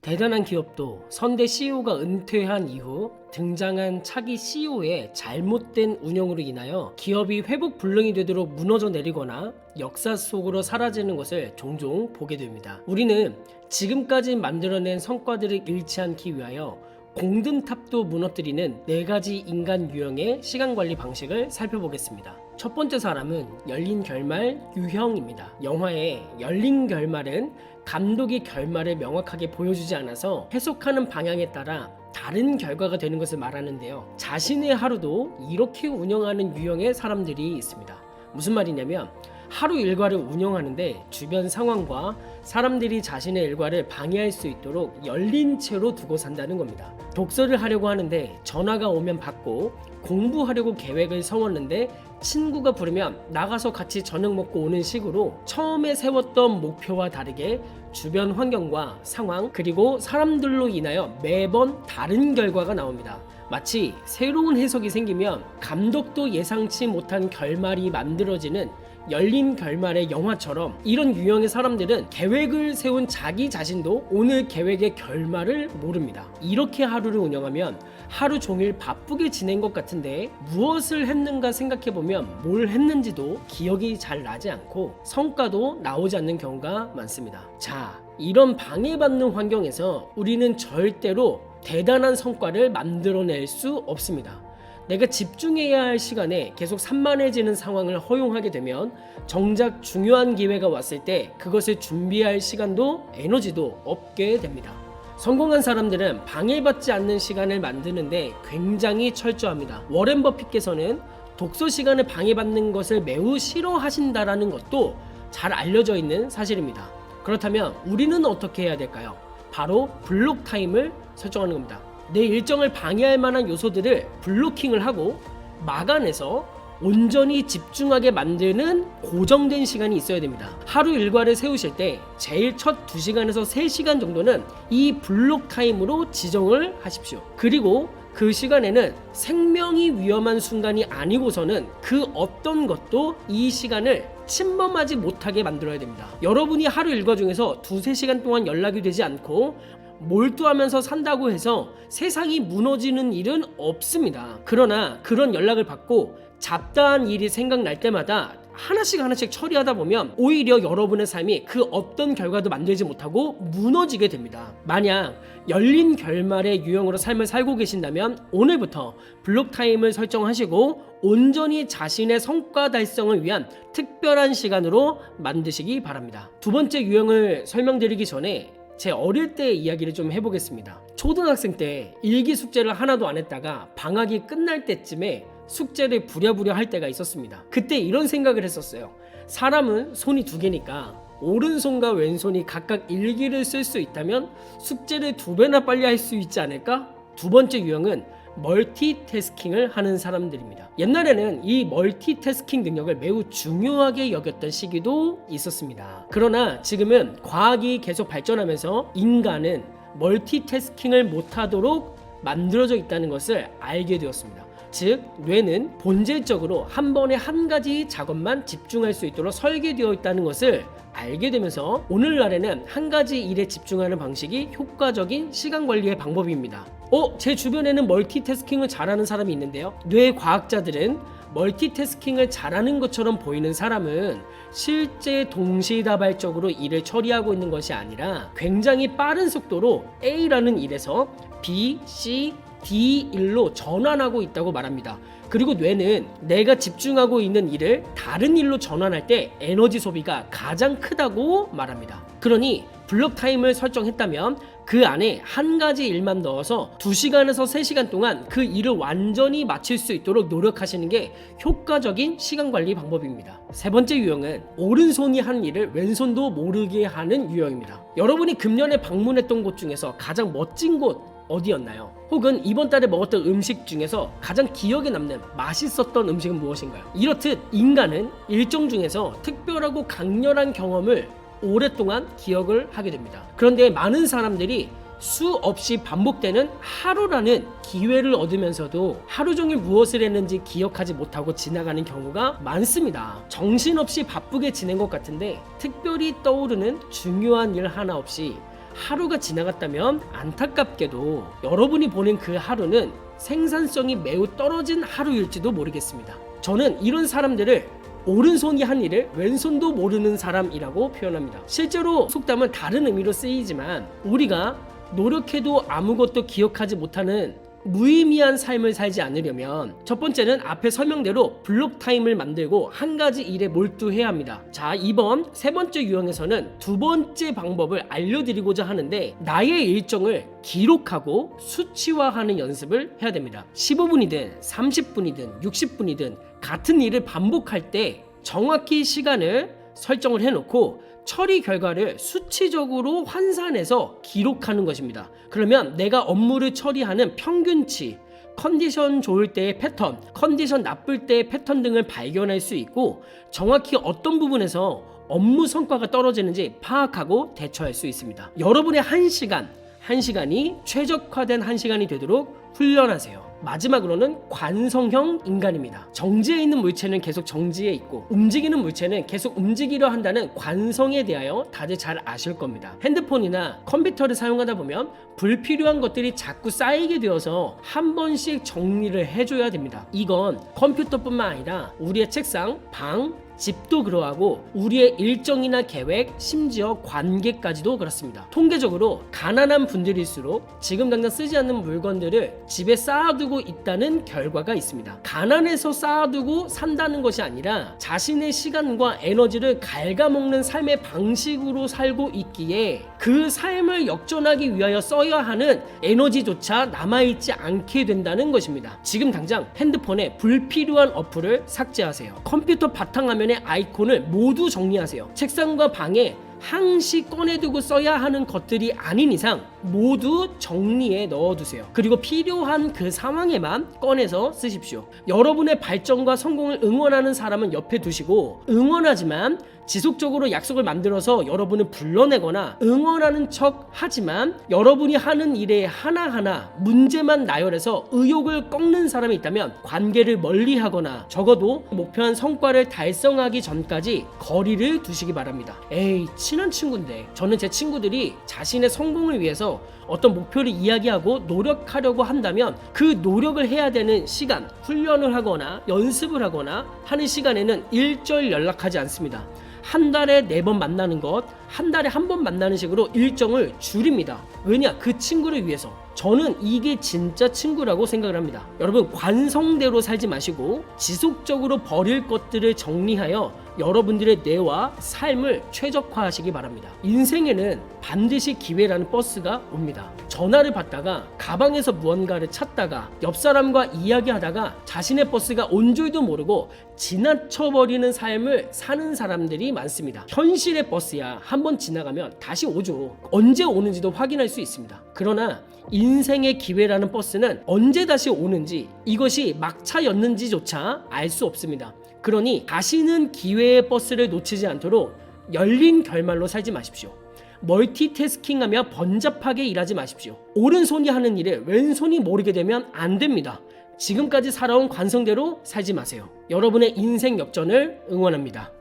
대단한 기업도 선대 CEO가 은퇴한 이후 등장한 차기 CEO의 잘못된 운영으로 인하여 기업이 회복 불능이 되도록 무너져 내리거나 역사 속으로 사라지는 것을 종종 보게 됩니다. 우리는 지금까지 만들어낸 성과들을 잃지 않기 위하여 공든탑도 무너뜨리는 4가지 인간 유형의 시간관리 방식을 살펴보겠습니다. 첫 번째 사람은 열린 결말 유형입니다. 영화의 열린 결말은 감독이 결말을 명확하게 보여주지 않아서 해석하는 방향에 따라 다른 결과가 되는 것을 말하는데요. 자신의 하루도 이렇게 운영하는 유형의 사람들이 있습니다. 무슨 말이냐면 하루 일과를 운영하는데 주변 상황과 사람들이 자신의 일과를 방해할 수 있도록 열린 채로 두고 산다는 겁니다. 독서를 하려고 하는데 전화가 오면 받고, 공부하려고 계획을 세웠는데 친구가 부르면 나가서 같이 저녁 먹고 오는 식으로 처음에 세웠던 목표와 다르게 주변 환경과 상황 그리고 사람들로 인하여 매번 다른 결과가 나옵니다. 마치 새로운 해석이 생기면 감독도 예상치 못한 결말이 만들어지는 열린 결말의 영화처럼, 이런 유형의 사람들은 계획을 세운 자기 자신도 오늘 계획의 결말을 모릅니다. 이렇게 하루를 운영하면 하루 종일 바쁘게 지낸 것 같은데 무엇을 했는가 생각해보면 뭘 했는지도 기억이 잘 나지 않고 성과도 나오지 않는 경우가 많습니다. 자, 이런 방해받는 환경에서 우리는 절대로 대단한 성과를 만들어낼 수 없습니다. 내가 집중해야 할 시간에 계속 산만해지는 상황을 허용하게 되면 정작 중요한 기회가 왔을 때 그것을 준비할 시간도 에너지도 없게 됩니다. 성공한 사람들은 방해받지 않는 시간을 만드는데 굉장히 철저합니다. 워렌 버핏께서는 독서 시간을 방해받는 것을 매우 싫어하신다라는 것도 잘 알려져 있는 사실입니다. 그렇다면 우리는 어떻게 해야 될까요? 바로 블록 타임을 설정하는 겁니다. 내 일정을 방해할 만한 요소들을 블로킹을 하고 막아내서 온전히 집중하게 만드는 고정된 시간이 있어야 됩니다. 하루 일과를 세우실 때 제일 첫 2시간에서 3시간 정도는 이 블록 타임으로 지정을 하십시오. 그리고 그 시간에는 생명이 위험한 순간이 아니고서는 그 어떤 것도 이 시간을 침범하지 못하게 만들어야 됩니다. 여러분이 하루 일과 중에서 2-3시간 동안 연락이 되지 않고 몰두하면서 산다고 해서 세상이 무너지는 일은 없습니다. 그러나 그런 연락을 받고 잡다한 일이 생각날 때마다 하나씩 처리하다 보면 오히려 여러분의 삶이 그 어떤 결과도 만들지 못하고 무너지게 됩니다. 만약 열린 결말의 유형으로 삶을 살고 계신다면 오늘부터 블록 타임을 설정하시고 온전히 자신의 성과 달성을 위한 특별한 시간으로 만드시기 바랍니다. 두 번째 유형을 설명드리기 전에 제 어릴 때의 이야기를 좀 해보겠습니다. 초등학생 때 일기 숙제를 하나도 안 했다가 방학이 끝날 때쯤에 숙제를 부랴부랴 할 때가 있었습니다. 그때 이런 생각을 했었어요. 사람은 손이 2개니까 오른손과 왼손이 각각 일기를 쓸 수 있다면 숙제를 2배나 빨리 할 수 있지 않을까? 두 번째 유형은 멀티태스킹을 하는 사람들입니다. 옛날에는 이 멀티태스킹 능력을 매우 중요하게 여겼던 시기도 있었습니다. 그러나 지금은 과학이 계속 발전하면서 인간은 멀티태스킹을 못하도록 만들어져 있다는 것을 알게 되었습니다. 즉, 뇌는 본질적으로 한 번에 한 가지 작업만 집중할 수 있도록 설계되어 있다는 것을 알게 되면서 오늘날에는 한 가지 일에 집중하는 방식이 효과적인 시간 관리의 방법입니다. 제 주변에는 멀티태스킹을 잘하는 사람이 있는데요. 뇌과학자들은 멀티태스킹을 잘하는 것처럼 보이는 사람은 실제 동시다발적으로 일을 처리하고 있는 것이 아니라 굉장히 빠른 속도로 A라는 일에서 B, C, D 일로 전환하고 있다고 말합니다. 그리고 뇌는 내가 집중하고 있는 일을 다른 일로 전환할 때 에너지 소비가 가장 크다고 말합니다. 그러니 블록 타임을 설정했다면 그 안에 한 가지 일만 넣어서 2시간에서 3시간 동안 그 일을 완전히 마칠 수 있도록 노력하시는 게 효과적인 시간 관리 방법입니다. 세 번째 유형은 오른손이 하는 일을 왼손도 모르게 하는 유형입니다. 여러분이 금년에 방문했던 곳 중에서 가장 멋진 곳 어디였나요? 혹은 이번 달에 먹었던 음식 중에서 가장 기억에 남는 맛있었던 음식은 무엇인가요? 이렇듯 인간은 일정 중에서 특별하고 강렬한 경험을 오랫동안 기억을 하게 됩니다. 그런데 많은 사람들이 수없이 반복되는 하루라는 기회를 얻으면서도 하루 종일 무엇을 했는지 기억하지 못하고 지나가는 경우가 많습니다. 정신없이 바쁘게 지낸 것 같은데 특별히 떠오르는 중요한 일 하나 없이 하루가 지나갔다면 안타깝게도 여러분이 보낸 그 하루는 생산성이 매우 떨어진 하루일지도 모르겠습니다. 저는 이런 사람들을 오른손이 한 일을 왼손도 모르는 사람이라고 표현합니다. 실제로 속담은 다른 의미로 쓰이지만 우리가 노력해도 아무것도 기억하지 못하는 무의미한 삶을 살지 않으려면 첫 번째는 앞에 설명대로 블록 타임을 만들고 한 가지 일에 몰두해야 합니다. 자, 이번 세 번째 유형에서는 두 번째 방법을 알려드리고자 하는데 나의 일정을 기록하고 수치화하는 연습을 해야 됩니다. 15분이든 30분이든 60분이든 같은 일을 반복할 때 정확히 시간을 설정을 해놓고 처리 결과를 수치적으로 환산해서 기록하는 것입니다. 그러면 내가 업무를 처리하는 평균치, 컨디션 좋을 때의 패턴, 컨디션 나쁠 때의 패턴 등을 발견할 수 있고 정확히 어떤 부분에서 업무 성과가 떨어지는지 파악하고 대처할 수 있습니다. 여러분의 한 시간이 최적화된 한 시간이 되도록 훈련하세요. 마지막으로는 관성형 인간입니다. 정지해 있는 물체는 계속 정지해 있고 움직이는 물체는 계속 움직이려 한다는 관성에 대하여 다들 잘 아실 겁니다. 핸드폰이나 컴퓨터를 사용하다 보면 불필요한 것들이 자꾸 쌓이게 되어서 한 번씩 정리를 해줘야 됩니다. 이건 컴퓨터뿐만 아니라 우리의 책상, 방, 집도 그러하고 우리의 일정이나 계획, 심지어 관계까지도 그렇습니다. 통계적으로 가난한 분들일수록 지금 당장 쓰지 않는 물건들을 집에 쌓아두고 있다는 결과가 있습니다. 가난해서 쌓아두고 산다는 것이 아니라 자신의 시간과 에너지를 갉아먹는 삶의 방식으로 살고 있기에 그 삶을 역전하기 위하여 써야 하는 에너지조차 남아있지 않게 된다는 것입니다. 지금 당장 핸드폰에 불필요한 어플을 삭제하세요. 컴퓨터 바탕화면에 아이콘을 모두 정리하세요. 책상과 방에 항시 꺼내두고 써야 하는 것들이 아닌 이상 모두 정리해 넣어두세요. 그리고 필요한 그 상황에만 꺼내서 쓰십시오. 여러분의 발전과 성공을 응원하는 사람은 옆에 두시고 응원하지만 지속적으로 약속을 만들어서 여러분을 불러내거나 응원하는 척 하지만 여러분이 하는 일에 하나하나 문제만 나열해서 의욕을 꺾는 사람이 있다면 관계를 멀리하거나 적어도 목표한 성과를 달성하기 전까지 거리를 두시기 바랍니다. 에이, 친한 친구인데. 저는 제 친구들이 자신의 성공을 위해서 어떤 목표를 이야기하고 노력하려고 한다면 그 노력을 해야 되는 시간, 훈련을 하거나 연습을 하거나 하는 시간에는 일절 연락하지 않습니다. 한 달에 4번 만나는 것, 한 달에 한 번 만나는 식으로 일정을 줄입니다. 왜냐? 그 친구를 위해서. 저는 이게 진짜 친구라고 생각을 합니다. 여러분, 관성대로 살지 마시고 지속적으로 버릴 것들을 정리하여 여러분들의 뇌와 삶을 최적화하시기 바랍니다. 인생에는 반드시 기회라는 버스가 옵니다. 전화를 받다가 가방에서 무언가를 찾다가 옆 사람과 이야기하다가 자신의 버스가 온 줄도 모르고 지나쳐버리는 삶을 사는 사람들이 많습니다. 현실의 버스야 한 번 지나가면 다시 오죠. 언제 오는지도 확인할 수 있습니다. 그러나 인생의 기회라는 버스는 언제 다시 오는지, 이것이 막차였는지조차 알 수 없습니다. 그러니 다시는 기회의 버스를 놓치지 않도록 열린 결말로 살지 마십시오. 멀티태스킹하며 번잡하게 일하지 마십시오. 오른손이 하는 일을 왼손이 모르게 되면 안 됩니다. 지금까지 살아온 관성대로 살지 마세요. 여러분의 인생 역전을 응원합니다.